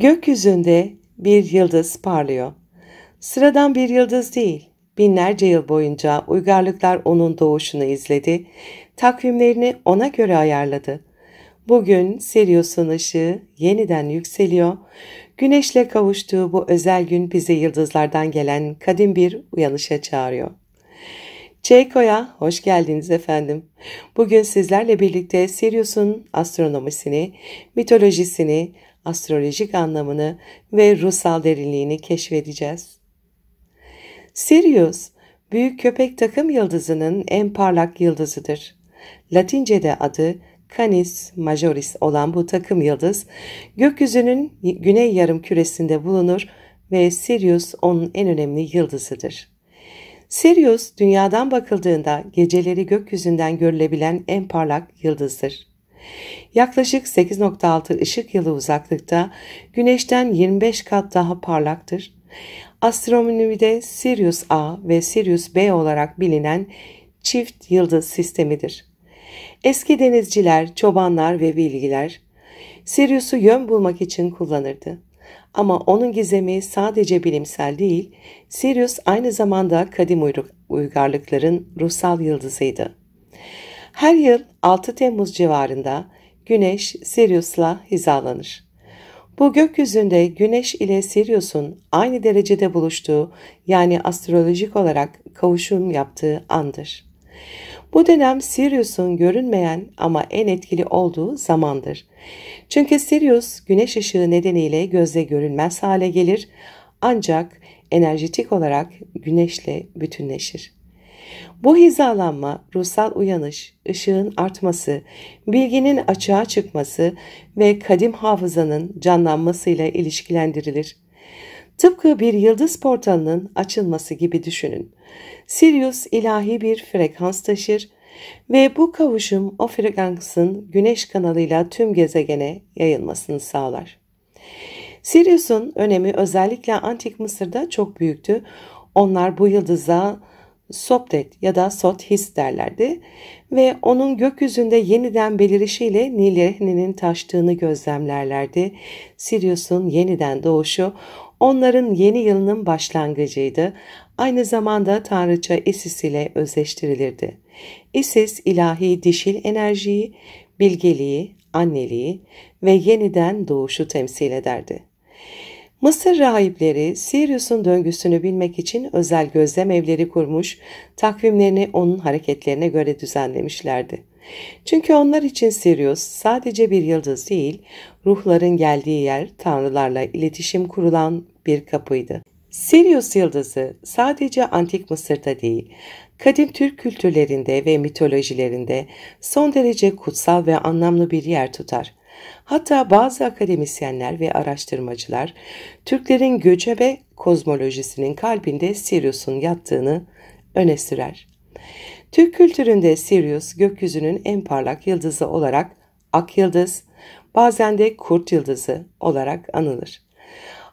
Gökyüzünde bir yıldız parlıyor. Sıradan bir yıldız değil. Binlerce yıl boyunca uygarlıklar onun doğuşunu izledi, takvimlerini ona göre ayarladı. Bugün Sirius'un ışığı yeniden yükseliyor. Güneşle kavuştuğu bu özel gün bizi yıldızlardan gelen kadim bir uyanışa çağırıyor. Çeyko'ya hoş geldiniz efendim. Bugün sizlerle birlikte Sirius'un astronomisini, mitolojisini, astrolojik anlamını ve ruhsal derinliğini keşfedeceğiz. Sirius, büyük köpek takım yıldızının en parlak yıldızıdır. Latince'de adı Canis Majoris olan bu takım yıldız, gökyüzünün güney yarımküresinde bulunur ve Sirius onun en önemli yıldızıdır. Sirius, dünyadan bakıldığında geceleri gökyüzünden görülebilen en parlak yıldızdır. Yaklaşık 8,6 ışık yılı uzaklıkta, Güneş'ten 25 kat daha parlaktır. Astronomide Sirius A ve Sirius B olarak bilinen çift yıldız sistemidir. Eski denizciler, çobanlar ve bilgiler Sirius'u yön bulmak için kullanırdı. Ama onun gizemi sadece bilimsel değil, Sirius aynı zamanda kadim uygarlıkların ruhsal yıldızıydı. Her yıl 6 Temmuz civarında Güneş Sirius'la hizalanır. Bu gökyüzünde Güneş ile Sirius'un aynı derecede buluştuğu, yani astrolojik olarak kavuşum yaptığı andır. Bu dönem Sirius'un görünmeyen ama en etkili olduğu zamandır. Çünkü Sirius güneş ışığı nedeniyle gözle görünmez hale gelir, ancak enerjetik olarak güneşle bütünleşir. Bu hizalanma, ruhsal uyanış, ışığın artması, bilginin açığa çıkması ve kadim hafızanın canlanmasıyla ilişkilendirilir. Tıpkı bir yıldız portalının açılması gibi düşünün. Sirius ilahi bir frekans taşır ve bu kavuşum o frekansın güneş kanalıyla tüm gezegene yayılmasını sağlar. Sirius'un önemi özellikle Antik Mısır'da çok büyüktü. Onlar bu yıldıza Sopdet ya da Sothis derlerdi ve onun gökyüzünde yeniden belirişiyle Nil Nehri'nin taştığını gözlemlerlerdi. Sirius'un yeniden doğuşu onların yeni yılının başlangıcıydı. Aynı zamanda tanrıça Isis ile özleştirilirdi. Isis ilahi dişil enerjiyi, bilgeliği, anneliği ve yeniden doğuşu temsil ederdi. Mısır rahipleri Sirius'un döngüsünü bilmek için özel gözlem evleri kurmuş, takvimlerini onun hareketlerine göre düzenlemişlerdi. Çünkü onlar için Sirius sadece bir yıldız değil, ruhların geldiği yer, tanrılarla iletişim kurulan bir kapıydı. Sirius yıldızı sadece Antik Mısır'da değil, kadim Türk kültürlerinde ve mitolojilerinde son derece kutsal ve anlamlı bir yer tutar. Hatta bazı akademisyenler ve araştırmacılar Türklerin göçebe kozmolojisinin kalbinde Sirius'un yattığını öne sürer. Türk kültüründe Sirius gökyüzünün en parlak yıldızı olarak ak yıldız, bazen de kurt yıldızı olarak anılır.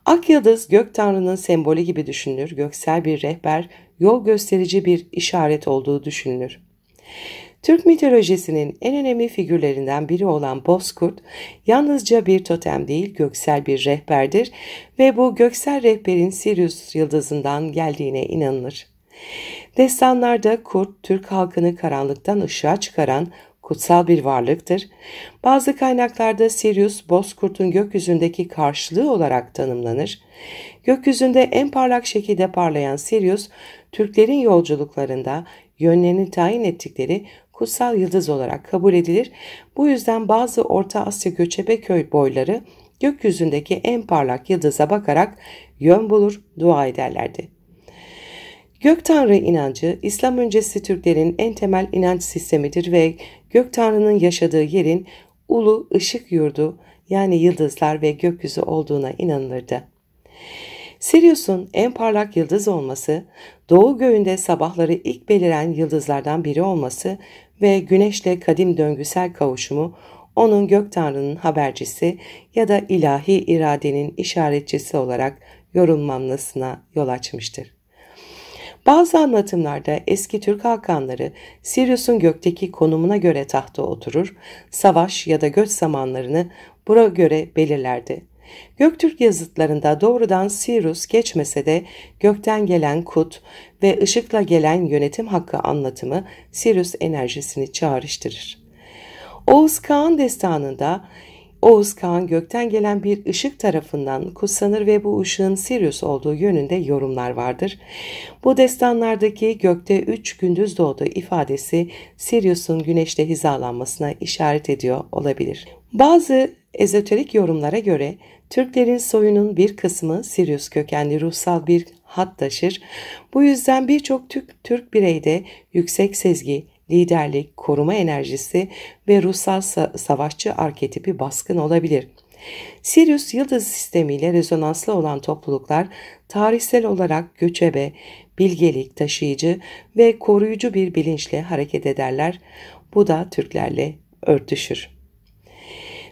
Ak yıldız gök tanrının sembolü gibi düşünülür, göksel bir rehber, yol gösterici bir işaret olduğu düşünülür. Türk mitolojisinin en önemli figürlerinden biri olan Bozkurt, yalnızca bir totem değil, göksel bir rehberdir ve bu göksel rehberin Sirius yıldızından geldiğine inanılır. Destanlarda kurt, Türk halkını karanlıktan ışığa çıkaran kutsal bir varlıktır. Bazı kaynaklarda Sirius, Bozkurt'un gökyüzündeki karşılığı olarak tanımlanır. Gökyüzünde en parlak şekilde parlayan Sirius, Türklerin yolculuklarında yönlerini tayin ettikleri kutsal yıldız olarak kabul edilir. Bu yüzden bazı Orta Asya göçebe köy boyları gökyüzündeki en parlak yıldıza bakarak yön bulur, dua ederlerdi. Gök Tanrı inancı, İslam öncesi Türklerin en temel inanç sistemidir ve Gök Tanrı'nın yaşadığı yerin ulu ışık yurdu, yani yıldızlar ve gökyüzü olduğuna inanılırdı. Sirius'un en parlak yıldız olması, doğu göğünde sabahları ilk beliren yıldızlardan biri olması ve güneşle kadim döngüsel kavuşumu, onun Gök Tanrı'nın habercisi ya da ilahi iradenin işaretçisi olarak yorumlanmasına yol açmıştır. Bazı anlatımlarda eski Türk hakanları Sirius'un gökteki konumuna göre tahta oturur, savaş ya da göç zamanlarını buna göre belirlerdi. Göktürk yazıtlarında doğrudan Sirius geçmese de gökten gelen kut ve ışıkla gelen yönetim hakkı anlatımı Sirius enerjisini çağrıştırır. Oğuz Kağan destanında Oğuz Kağan gökten gelen bir ışık tarafından kutsanır ve bu ışığın Sirius olduğu yönünde yorumlar vardır. Bu destanlardaki gökte 3 gündüz doğdu ifadesi Sirius'un güneşte hizalanmasına işaret ediyor olabilir. Bazı ezoterik yorumlara göre Türklerin soyunun bir kısmı Sirius kökenli ruhsal bir hat taşır. Bu yüzden birçok Türk bireyde yüksek sezgi, liderlik, koruma enerjisi ve ruhsal savaşçı arketipi baskın olabilir. Sirius yıldız sistemiyle rezonanslı olan topluluklar tarihsel olarak göçebe, bilgelik taşıyıcı ve koruyucu bir bilinçle hareket ederler. Bu da Türklerle örtüşür.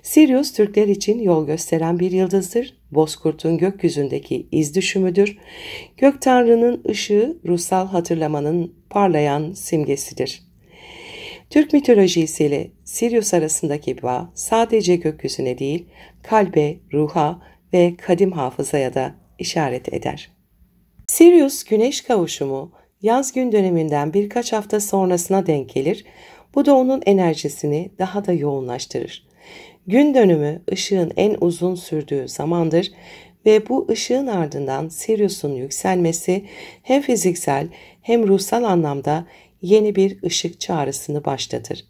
Sirius Türkler için yol gösteren bir yıldızdır. Bozkurt'un gökyüzündeki iz düşümüdür. Gök Tanrı'nın ışığı ruhsal hatırlamanın parlayan simgesidir. Türk mitolojisiyle Sirius arasındaki bağ sadece gökyüzüne değil, kalbe, ruha ve kadim hafızaya da işaret eder. Sirius güneş kavuşumu yaz gün döneminden birkaç hafta sonrasına denk gelir. Bu da onun enerjisini daha da yoğunlaştırır. Gün dönümü ışığın en uzun sürdüğü zamandır ve bu ışığın ardından Sirius'un yükselmesi hem fiziksel hem ruhsal anlamda yeni bir ışık çağrısını başlatır.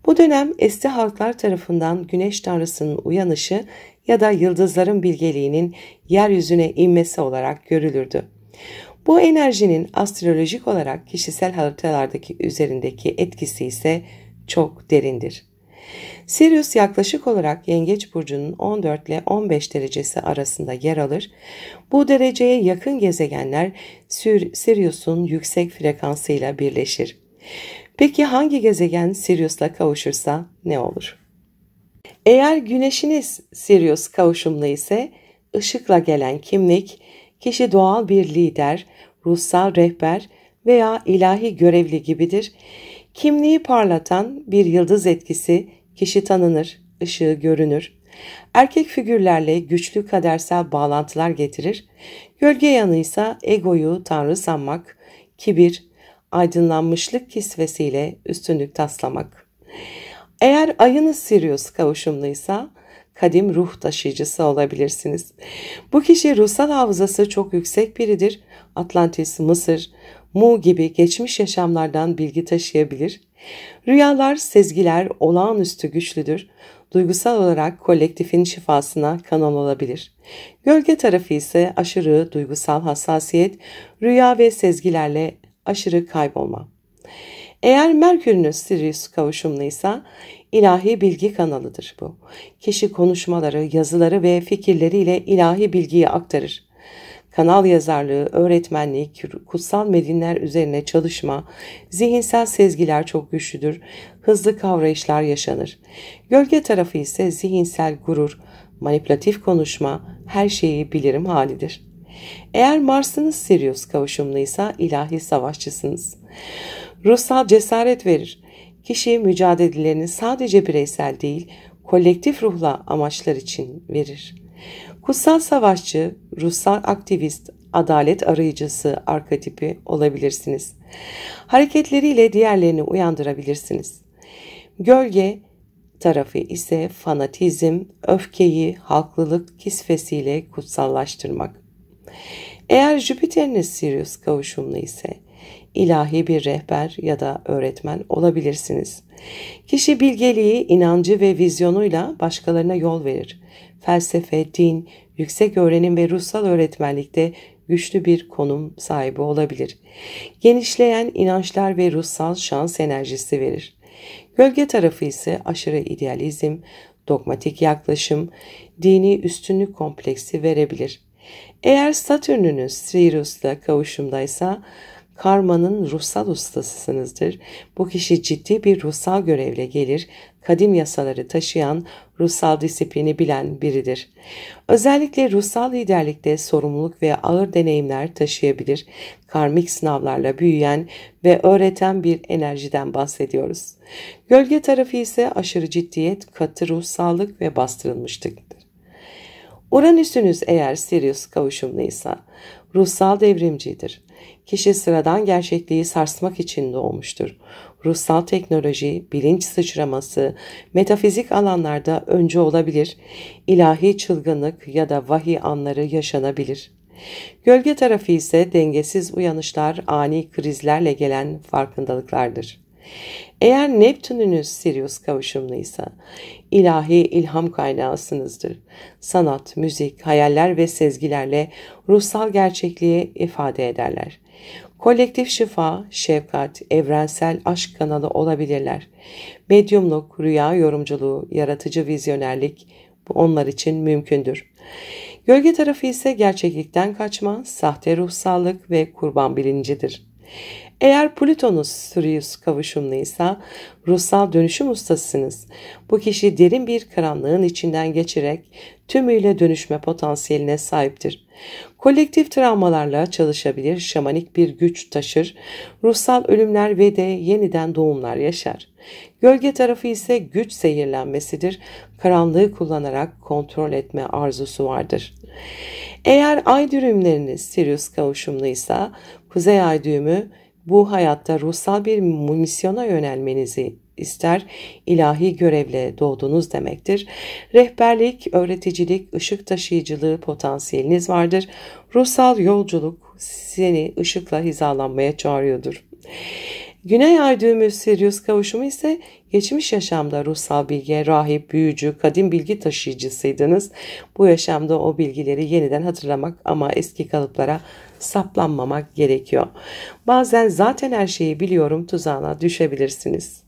Bu dönem eski halklar tarafından güneş tanrısının uyanışı ya da yıldızların bilgeliğinin yeryüzüne inmesi olarak görülürdü. Bu enerjinin astrolojik olarak kişisel haritalardaki üzerindeki etkisi ise çok derindir. Sirius yaklaşık olarak Yengeç burcunun 14 ile 15 derecesi arasında yer alır. Bu dereceye yakın gezegenler Sirius'un yüksek frekansıyla birleşir. Peki hangi gezegen Sirius'la kavuşursa ne olur? Eğer güneşiniz Sirius kavuşumlu ise ışıkla gelen kimlik, kişi doğal bir lider, ruhsal rehber veya ilahi görevli gibidir. Kimliği parlatan bir yıldız etkisi, kişi tanınır, ışığı görünür. Erkek figürlerle güçlü kadersel bağlantılar getirir. Gölge yanıysa egoyu tanrı sanmak, kibir, aydınlanmışlık kisvesiyle üstünlük taslamak. Eğer ayınız Sirius kavuşumluysa kadim ruh taşıyıcısı olabilirsiniz. Bu kişi ruhsal hafızası çok yüksek biridir. Atlantis, Mısır, Mu gibi geçmiş yaşamlardan bilgi taşıyabilir. Rüyalar, sezgiler olağanüstü güçlüdür. Duygusal olarak kolektifin şifasına kanal olabilir. Gölge tarafı ise aşırı duygusal hassasiyet, rüya ve sezgilerle aşırı kaybolma. Eğer Merkür'ünüz Sirius kavuşumluysa ilahi bilgi kanalıdır bu. Kişi konuşmaları, yazıları ve fikirleriyle ilahi bilgiyi aktarır. Kanal yazarlığı, öğretmenlik, kutsal metinler üzerine çalışma, zihinsel sezgiler çok güçlüdür, hızlı kavrayışlar yaşanır. Gölge tarafı ise zihinsel gurur, manipülatif konuşma, her şeyi bilirim halidir. Eğer Mars'ınız Sirius kavuşumluysa ilahi savaşçısınız. Ruhsal cesaret verir. Kişi mücadelelerini sadece bireysel değil, kolektif ruhla amaçlar için verir. Kutsal savaşçı, ruhsal aktivist, adalet arayıcısı arketipi olabilirsiniz. Hareketleriyle diğerlerini uyandırabilirsiniz. Gölge tarafı ise fanatizm, öfkeyi halklılık kisvesiyle kutsallaştırmak. Eğer Jüpiter'iniz Sirius kavuşumlu ise ilahi bir rehber ya da öğretmen olabilirsiniz. Kişi bilgeliği, inancı ve vizyonuyla başkalarına yol verir. Felsefe, din, yüksek öğrenim ve ruhsal öğretmenlikte güçlü bir konum sahibi olabilir. Genişleyen inançlar ve ruhsal şans enerjisi verir. Gölge tarafı ise aşırı idealizm, dogmatik yaklaşım, dini üstünlük kompleksi verebilir. Eğer Satürn'ünüz Sirius'la kavuşumdaysa karmanın ruhsal ustasısınızdır. Bu kişi ciddi bir ruhsal görevle gelir, kadim yasaları taşıyan, ruhsal disiplini bilen biridir. Özellikle ruhsal liderlikte sorumluluk ve ağır deneyimler taşıyabilir, karmik sınavlarla büyüyen ve öğreten bir enerjiden bahsediyoruz. Gölge tarafı ise aşırı ciddiyet, katı ruhsallık ve bastırılmışlıktır. Uranüs'ünüz eğer Sirius kavuşumluysa ruhsal devrimcidir. Kişi sıradan gerçekliği sarsmak için doğmuştur. Ruhsal teknoloji, bilinç sıçraması, metafizik alanlarda öncü olabilir, ilahi çılgınlık ya da vahiy anları yaşanabilir. Gölge tarafı ise dengesiz uyanışlar, ani krizlerle gelen farkındalıklardır. Eğer Neptününüz Sirius kavuşumluysa ilahi ilham kaynağısınızdır. Sanat, müzik, hayaller ve sezgilerle ruhsal gerçekliği ifade ederler. Kolektif şifa, şefkat, evrensel aşk kanalı olabilirler. Medyumluk, rüya yorumculuğu, yaratıcı vizyonerlik onlar için mümkündür. Gölge tarafı ise gerçeklikten kaçma, sahte ruhsallık ve kurban bilincidir. Eğer Plüton'uz Sirius kavuşumluysa ruhsal dönüşüm ustasısınız. Bu kişi derin bir karanlığın içinden geçerek tümüyle dönüşme potansiyeline sahiptir. Kolektif travmalarla çalışabilir, şamanik bir güç taşır, ruhsal ölümler ve de yeniden doğumlar yaşar. Gölge tarafı ise güç zehirlenmesidir, karanlığı kullanarak kontrol etme arzusu vardır. Eğer ay düğümleriniz Sirius kavuşumluysa Kuzey ay düğümü bu hayatta ruhsal bir misyona yönelmenizi ister, ilahi görevle doğdunuz demektir. Rehberlik, öğreticilik, ışık taşıyıcılığı potansiyeliniz vardır. Ruhsal yolculuk seni ışıkla hizalanmaya çağırıyordur. Güney ay düğümü Sirius kavuşumu ise geçmiş yaşamda ruhsal bilge, rahip, büyücü, kadim bilgi taşıyıcısıydınız. Bu yaşamda o bilgileri yeniden hatırlamak ama eski kalıplara saplanmamak gerekiyor. Bazen zaten her şeyi biliyorum tuzağına düşebilirsiniz.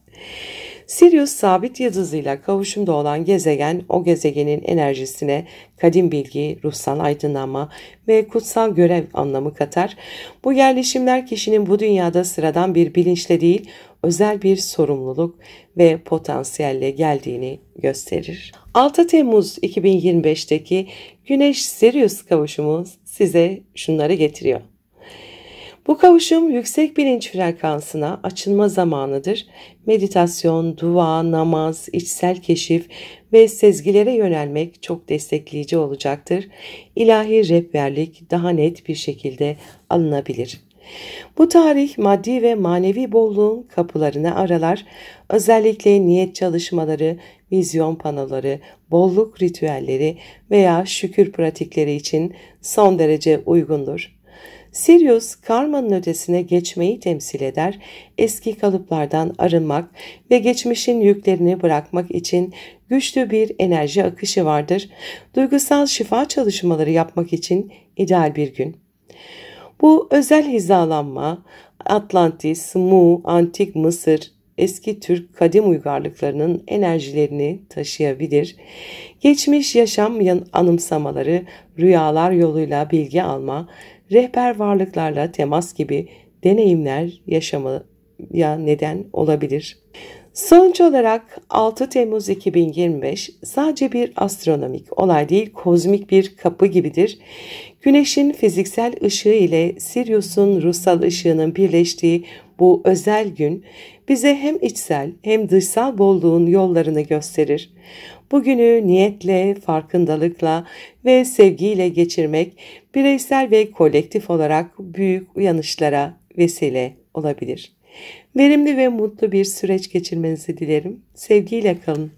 Sirius sabit yıldızıyla kavuşumda olan gezegen o gezegenin enerjisine kadim bilgi, ruhsal aydınlanma ve kutsal görev anlamı katar. Bu yerleşimler kişinin bu dünyada sıradan bir bilinçle değil, özel bir sorumluluk ve potansiyelle geldiğini gösterir. 6 Temmuz 2025'teki Güneş-Sirius kavuşumu size şunları getiriyor. Bu kavuşum yüksek bilinç frekansına açılma zamanıdır. Meditasyon, dua, namaz, içsel keşif ve sezgilere yönelmek çok destekleyici olacaktır. İlahi rehberlik daha net bir şekilde alınabilir. Bu tarih maddi ve manevi bolluğun kapılarını aralar. Özellikle niyet çalışmaları, vizyon panoları, bolluk ritüelleri veya şükür pratikleri için son derece uygundur. Sirius, karmanın ötesine geçmeyi temsil eder, eski kalıplardan arınmak ve geçmişin yüklerini bırakmak için güçlü bir enerji akışı vardır. Duygusal şifa çalışmaları yapmak için ideal bir gün. Bu özel hizalanma, Atlantis, Mu, Antik Mısır, eski Türk kadim uygarlıklarının enerjilerini taşıyabilir. Geçmiş yaşam anımsamaları, rüyalar yoluyla bilgi alma, rehber varlıklarla temas gibi deneyimler yaşamaya neden olabilir. Sonuç olarak 6 Temmuz 2025 sadece bir astronomik olay değil, kozmik bir kapı gibidir. Güneşin fiziksel ışığı ile Sirius'un ruhsal ışığının birleştiği bu özel gün bize hem içsel hem dışsal bolluğun yollarını gösterir. Bugünü niyetle, farkındalıkla ve sevgiyle geçirmek bireysel ve kolektif olarak büyük uyanışlara vesile olabilir. Verimli ve mutlu bir süreç geçirmenizi dilerim. Sevgiyle kalın.